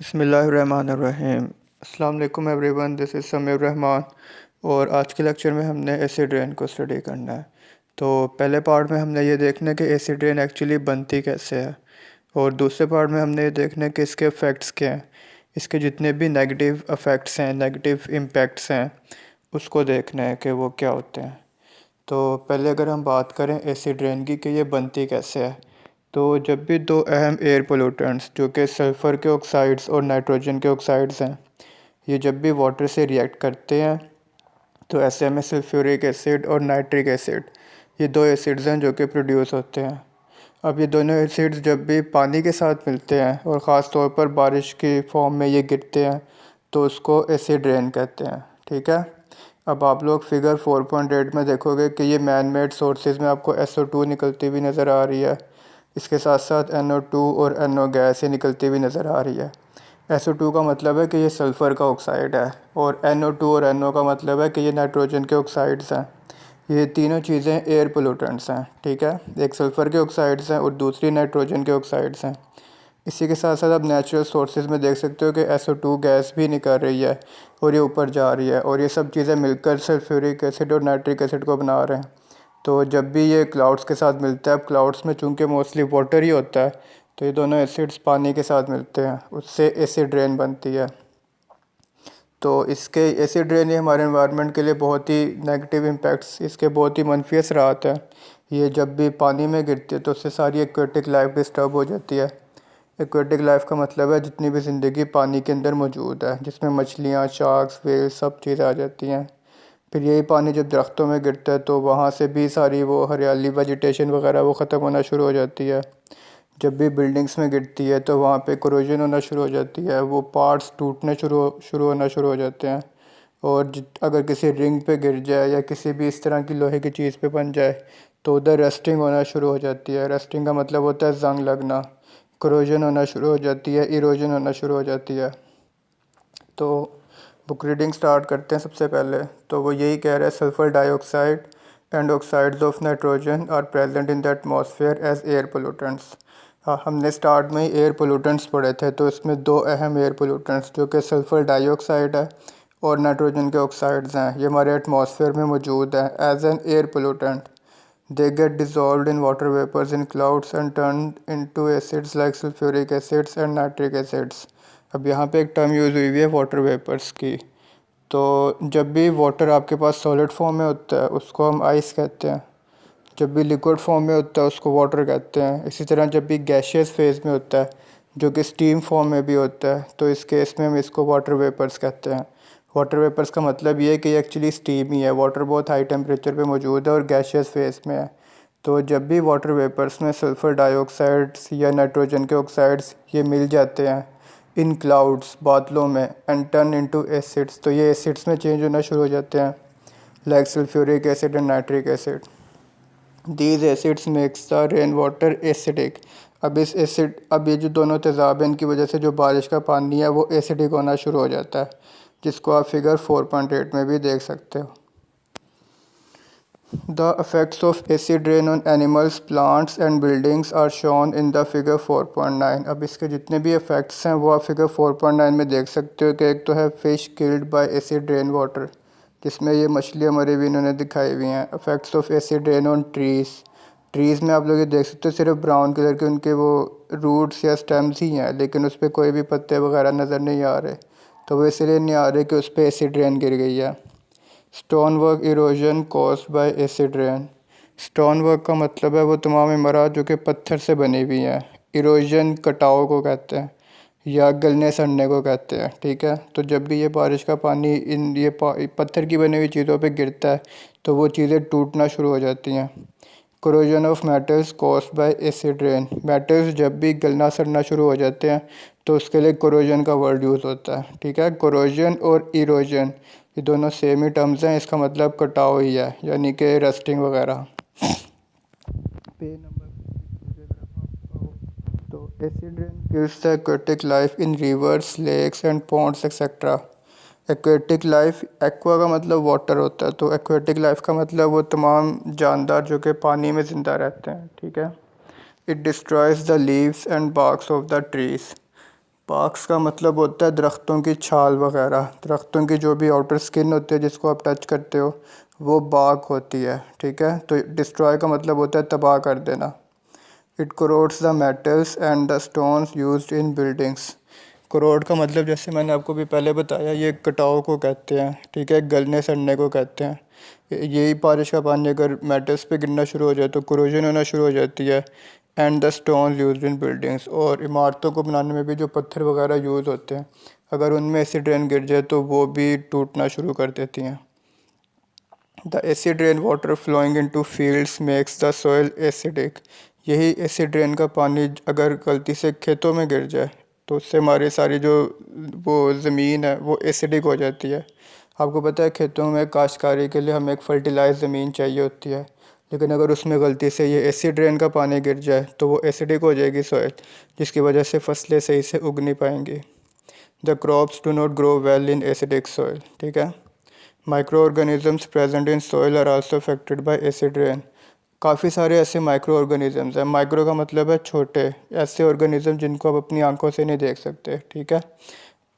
बिस्मिल्लाहिर्रहमानिर्रहीम। अस्सलाम वालेकुम everyone, this is Sameer Rahman. और आज के लेक्चर में हमने एसिड रेन को स्टडी करना है। तो पहले पार्ट में हमने ये देखना है कि एसिड रेन एक्चुअली बनती कैसे है, और दूसरे पार्ट में हमने ये देखना है कि इसके इफ़ेक्ट्स क्या हैं, इसके जितने भी नेगेटिव इफ़ेक्ट्स हैं, नेगेटिव इम्पैक्ट्स हैं, उसको देखना है कि वो क्या होते हैं। तो पहले अगर हम बात करें एसिड रेन की कि ये बनती कैसे है, तो जब भी दो अहम एयर पोल्यूटेंट्स जो कि सल्फ़र के ऑक्साइड्स और नाइट्रोजन के ऑक्साइड्स हैं, ये जब भी वाटर से रिएक्ट करते हैं तो ऐसे में सल्फ्यूरिक एसिड और नाइट्रिक एसिड, ये दो एसिड्स हैं जो कि प्रोड्यूस होते हैं। अब ये दोनों एसिड्स जब भी पानी के साथ मिलते हैं और ख़ास तौर पर बारिश की फॉर्म में ये गिरते हैं तो उसको एसिड रेन कहते हैं। ठीक है। अब आप लोग फिगर 4.8 में देखोगे कि ये मैन मेड सोर्सेज में आपको SO2 निकलती हुई नज़र आ रही है। इसके साथ साथ NO2 और NO गैस ये निकलती हुई नज़र आ रही है। SO2 का मतलब है कि ये सल्फ़र का ऑक्साइड है, और NO2 और NO का मतलब है कि ये नाइट्रोजन के ऑक्साइड्स हैं। ये तीनों चीज़ें एयर पोल्यूटेंट्स हैं। ठीक है। एक सल्फ़र के ऑक्साइड्स हैं और दूसरी नाइट्रोजन के ऑक्साइड्स हैं। इसी के साथ साथ आप नेचुरल सोर्सेज में देख सकते हो कि SO2 गैस भी निकल रही है और ये ऊपर जा रही है, और ये सब चीज़ें मिलकर सल्फ्यूरिक एसिड और नाइट्रिक एसिड को बना रहे हैं। तो जब भी ये क्लाउड्स के साथ मिलता है, अब क्लाउड्स में चूँकि मोस्टली वाटर ही होता है, तो ये दोनों एसिड्स पानी के साथ मिलते हैं, उससे एसिड रेन बनती है। तो इसके एसिड रेन ये हमारे एनवायरनमेंट के लिए बहुत ही नेगेटिव इम्पैक्ट्स, इसके बहुत ही मनफी असरात हैं। ये जब भी पानी में गिरती है तो उससे सारी एक्वेटिक लाइफ डिस्टर्ब हो जाती है। एक्वेटिक लाइफ का मतलब है जितनी भी ज़िंदगी पानी के अंदर मौजूद है, जिसमें मछलियाँ, शार्क्स, वेल सब चीज़ें आ जाती हैं। फिर यही पानी जब दरख्तों में गिरता है तो वहाँ से भी सारी वो हरियाली, वेजिटेशन वगैरह वो ख़त्म होना शुरू हो जाती है। जब भी बिल्डिंग्स में गिरती है तो वहाँ पे कोरोजन होना शुरू हो जाती है, वो पार्ट्स टूटने शुरू हो जाते हैं। और अगर किसी रिंग पे गिर जाए या किसी भी इस तरह की लोहे की चीज़ पे बन जाए तो उधर रस्टिंग होना शुरू हो जाती है। रस्टिंग का मतलब होता है जंग लगना। कोरोजन होना शुरू हो जाती है, इरोजन होना शुरू हो जाती है। तो बुक रीडिंग स्टार्ट करते हैं। सबसे पहले तो वो यही कह रहा है, sulphur dioxide and oxides of nitrogen are present in the atmosphere as air pollutants. हाँ, हमने स्टार्ट में ही एयर पोल्यूटेंट्स पढ़े थे, तो इसमें दो अहम एयर पोल्यूटेंट्स जो कि सल्फ़र डाइऑक्साइड है और नाइट्रोजन के ऑक्साइड्स हैं, ये हमारे एटमॉस्फेयर में मौजूद हैं as an air pollutant. They get dissolved in water vapours in clouds and turn into acids like sulphuric acids and nitric acids. अब यहाँ पे एक टर्म यूज़ हुई हुई है वाटर वेपर्स की। तो जब भी वाटर आपके पास सॉलिड फॉर्म में होता है उसको हम आइस कहते हैं, जब भी लिक्विड फॉर्म में होता है उसको वाटर कहते हैं। इसी तरह जब भी गैशियस फेज़ में होता है, जो कि स्टीम फॉर्म में भी होता है, तो इस केस में हम इसको वाटर वेपर्स कहते हैं। वाटर वेपर्स का मतलब ये है कि एक्चुअली स्टीम ही है, वाटर बहुत हाई टेम्परेचर पे मौजूद है और गैशियस फेज़ में है। तो जब भी वाटर वेपर्स में सल्फ़र डाइऑक्साइड्स या नाइट्रोजन के ऑक्साइड्स ये मिल जाते हैं इन क्लाउड्स, बादलों में, एंड टर्न इनटू एसिड्स, तो ये एसिड्स में चेंज होना शुरू हो जाते हैं, like sulphuric acid and nitric acid. These acids makes the rain water acidic. अब ये जो दोनों तेज़ाब हैं, इनकी वजह से जो बारिश का पानी है वो एसिडिक होना शुरू हो जाता है, जिसको आप फिगर 4.8 में भी देख सकते हो। The effects of acid rain on animals, plants and buildings are shown in the figure 4.9। अब इसके जितने भी इफ़ेक्ट्स हैं वो आप फिगर 4.9 में देख सकते हो कि एक तो है fish killed by acid rain water, जिसमें ये मछलियाँ मरी हुई इन्होंने दिखाई हुई हैं। Effects of acid rain on trees में आप लोग ये देख सकते हो सिर्फ ब्राउन कलर के उनके वो रूट्स या स्टेम्स ही हैं, लेकिन उस पर कोई भी पत्ते वगैरह नज़र नहीं आ रहे। तो वो इसलिए नहीं आ रहे कि उस पर एसिड रेन गिर गई है। Stone work erosion caused by acid rain. Stone work का मतलब है वो तमाम इमारत जो कि पत्थर से बनी हुई हैं। इरोजन कटाव को कहते हैं या गलने सड़ने को कहते हैं। ठीक है। तो जब भी ये बारिश का पानी इन ये पत्थर की बनी हुई चीज़ों पे गिरता है तो वो चीज़ें टूटना शुरू हो जाती हैं। Corrosion of metals caused by acid rain. Metals जब भी गलना सड़ना शुरू हो जाते हैं तो उसके लिए कोरोजन का वर्ड यूज़ होता है। ठीक है। कोरोजन और इरोजन ये दोनों सेम ही टर्म्स हैं, इसका मतलब कटाव ही है, यानी कि रस्टिंग वगैरह। पे नंबर तो acid rain kills the aquatic life in rivers, lakes and ponds etcetera. Aquatic life, aqua का मतलब वाटर होता है, तो एक्वेटिक लाइफ का मतलब वो तमाम जानदार जो कि पानी में ज़िंदा रहते हैं। ठीक है। It destroys the leaves and barks of the trees. Barks का मतलब होता है दरख्तों की छाल वगैरह, दरख्तों की जो भी आउटर स्किन होती है जिसको आप टच करते हो वो बार्क होती है, ठीक है। तो डिस्ट्रॉय का मतलब होता है तबाह कर देना। It crores the metals and the stones used in buildings. Crore का मतलब जैसे मैंने आपको भी पहले बताया, ये कटाव को कहते हैं, ठीक है, गलने सड़ने को कहते हैं। यही बारिश का पानी अगर मेटल्स पे गिरना शुरू हो जाए तो करोजन होना शुरू हो जाती है। And the stone used in buildings, और इमारतों को बनाने में भी जो पत्थर वगैरह यूज़ होते हैं अगर उनमें एसिड रेन गिर जाए तो वो भी टूटना शुरू कर देती हैं। The acid rain water flowing into fields makes the soil acidic. यही एसिड रेन का पानी अगर गलती से खेतों में गिर जाए तो उससे हमारी सारी जो वो ज़मीन है वो एसिडिक हो जाती है। आपको पता है खेतों में काश्तकारी के लिए हमें एक फर्टिलाइज ज़मीन चाहिए होती है, लेकिन अगर उसमें गलती से ये एसिड रेन का पानी गिर जाए तो वो एसिडिक हो जाएगी सॉइल, जिसकी वजह से फसलें सही से उग नहीं पाएंगी। The crops do not grow well in acidic soil, ठीक है। Micro organisms present in soil are also affected by acid rain. काफ़ी सारे ऐसे माइक्रो ऑर्गेनिजम्स हैं, माइक्रो का मतलब है छोटे, ऐसे ऑर्गेनिज्म जिनको आप अपनी आंखों से नहीं देख सकते, ठीक है।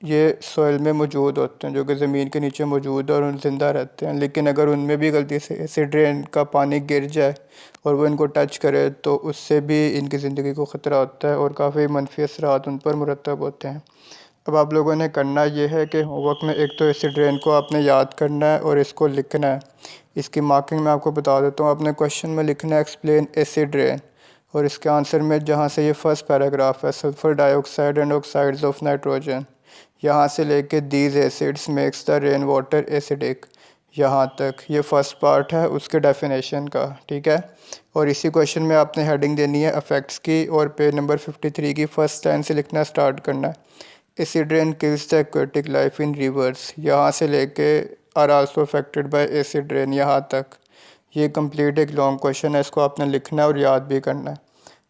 ये सॉइल में मौजूद होते हैं जो कि ज़मीन के नीचे मौजूद है और उन जिंदा रहते हैं, लेकिन अगर उनमें भी गलती से एसिड रेन का पानी गिर जाए और वो इनको टच करे तो उससे भी इनकी ज़िंदगी को ख़तरा होता है और काफ़ी मनफी असरात उन पर मुरतब होते हैं। अब आप लोगों ने करना ये है कि होमवर्क में एक तो एसिड रेन को आपने याद करना है और इसको लिखना है। इसकी मार्किंग मैं आपको बता देता हूँ। आपने क्वेश्चन में लिखना है एक्सप्लेन एसिड रेन, और इसके आंसर में जहाँ से ये फर्स्ट पैराग्राफ है sulphur dioxide and oxides of nitrogen, यहाँ से लेके these acids makes the rain water acidic, यहाँ तक ये फर्स्ट पार्ट है उसके डेफिनेशन का, ठीक है। और इसी क्वेश्चन में आपने हेडिंग देनी है अफेक्ट्स की, और पेज नंबर 53 की फर्स्ट लाइन से लिखना स्टार्ट करना है। Acid rain kills the aquatic life in rivers, यहाँ से लेके are also affected by acid rain यहाँ तक। ये कंप्लीट एक लॉन्ग क्वेश्चन है, इसको आपने लिखना है और याद भी करना है।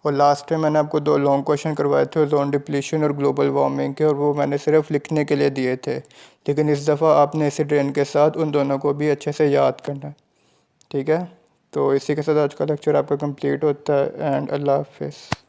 और लास्ट में मैंने आपको 2 लॉन्ग क्वेश्चन करवाए थे ओज़ोन डिप्लीशन और ग्लोबल वार्मिंग के, और वो मैंने सिर्फ लिखने के लिए दिए थे, लेकिन इस दफ़ा आपने एसिड रेन के साथ उन दोनों को भी अच्छे से याद करना है, ठीक है। तो इसी के साथ आज का लेक्चर आपका कंप्लीट होता है, एंड अल्लाह हाफिज़।